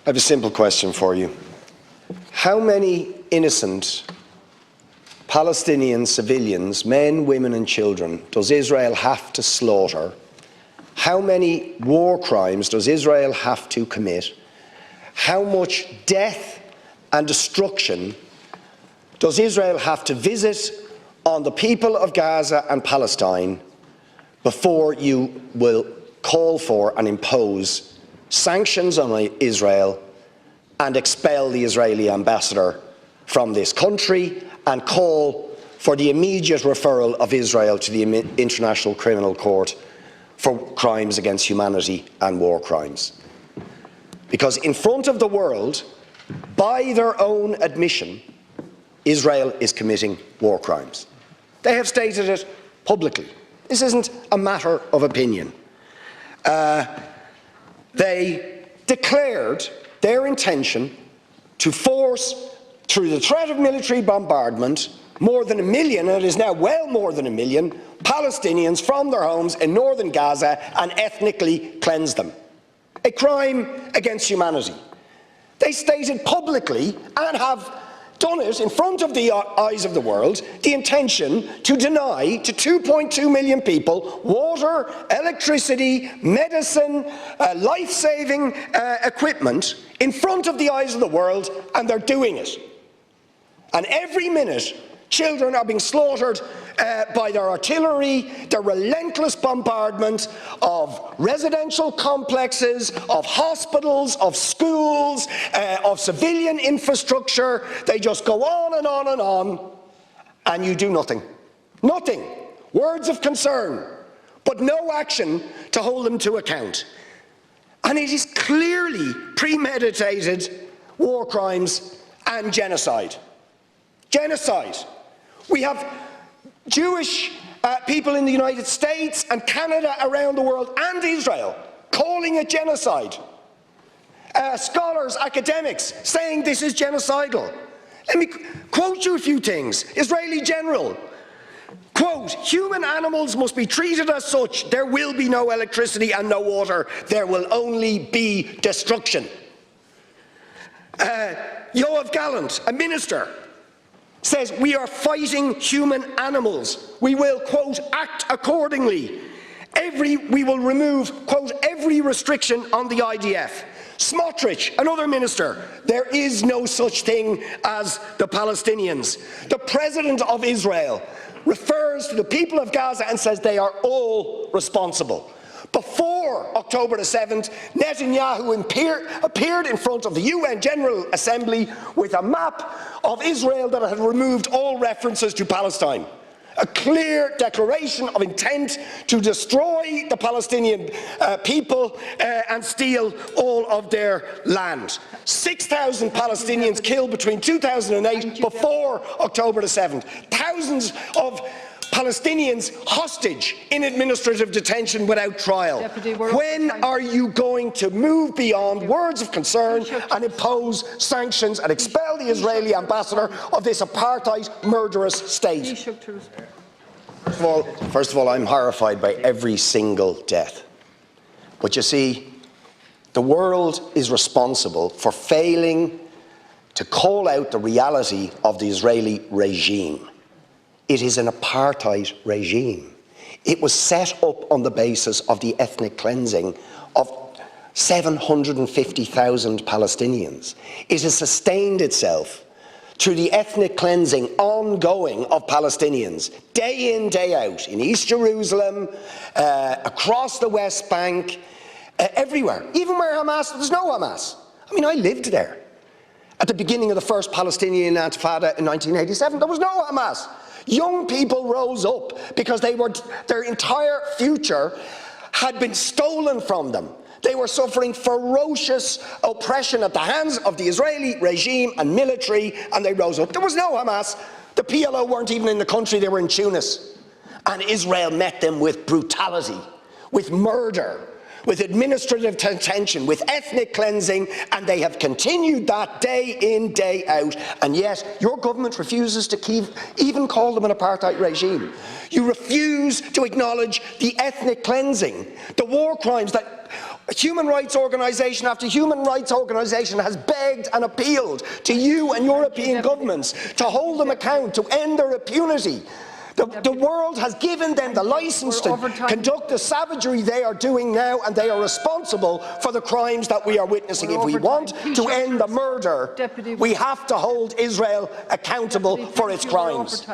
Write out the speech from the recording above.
I have a simple question for you. How many innocent Palestinian civilians, men, women and children, does Israel have to slaughter? How many war crimes does Israel have to commit? How much death and destruction does Israel have to visit on the people of Gaza and Palestine before you will call for and impose sanctions on Israel and expel the Israeli ambassador from this country and call for the immediate referral of Israel to the International Criminal Court for crimes against humanity and war crimes? Because in front of the world, by their own admission, Israel is committing war crimes. They have stated it publicly. This isn't a matter of opinion. They declared their intention to force, through the threat of military bombardment, more than 1 million, and it is now well more than 1 million, Palestinians from their homes in northern Gaza and ethnically cleanse them. A crime against humanity. They stated publicly, and have done it in front of the eyes of the world, the intention to deny to 2.2 million people water, electricity, medicine, life-saving equipment in front of the eyes of the world, and they're doing it. And every minute, children are being slaughtered by their artillery, their relentless bombardment of residential complexes, of hospitals, of schools, of civilian infrastructure. They just go on and on and on, and you do nothing. Nothing. Words of concern, but no action to hold them to account. And it is clearly premeditated war crimes and genocide. Genocide. We have Jewish people in the United States and Canada, around the world, and Israel calling it genocide. Scholars, academics saying this is genocidal. Let me quote you a few things. Israeli general, quote, "Human animals must be treated as such. There will be no electricity and no water. There will only be destruction." Yoav Gallant, a minister, says, "We are fighting human animals. We will, quote, act accordingly. We will remove, quote, every restriction on the IDF." Smotrich, another minister, "There is no such thing as the Palestinians." The president of Israel refers to the people of Gaza and says they are all responsible. Before October the 7th, Netanyahu appeared in front of the UN General Assembly with a map of Israel that had removed all references to Palestine. A clear declaration of intent to destroy the Palestinian people and steal all of their land. 6,000 Palestinians killed between 2008 before October the 7th. Thousands of Palestinians hostage in administrative detention without trial. When are you going to move beyond words of concern and impose sanctions and expel the Israeli ambassador of this apartheid murderous state? First of all, I'm horrified by every single death. But you see, the world is responsible for failing to call out the reality of the Israeli regime. It is an apartheid regime. It was set up on the basis of the ethnic cleansing of 750,000 Palestinians. It has sustained itself through the ethnic cleansing ongoing of Palestinians, day in, day out, in East Jerusalem, across the West Bank, everywhere. Even where Hamas, there's no Hamas. I mean, I lived there. At the beginning of the first Palestinian Intifada in 1987, there was no Hamas. Young people rose up because their entire future had been stolen from them. They were suffering ferocious oppression at the hands of the Israeli regime and military, and they rose up. There was no Hamas. The PLO weren't even in the country, they were in Tunis. And Israel met them with brutality, with murder, with administrative detention, with ethnic cleansing, and they have continued that day in, day out. And yet, your government refuses to even call them an apartheid regime. You refuse to acknowledge the ethnic cleansing, the war crimes that human rights organisation after human rights organisation has begged and appealed to you and European governments to hold them account, to end their impunity. The world has given them the licence to conduct the savagery they are doing now, and they are responsible for the crimes that we are witnessing. If we want to end the murder, we have to hold Israel accountable for its crimes.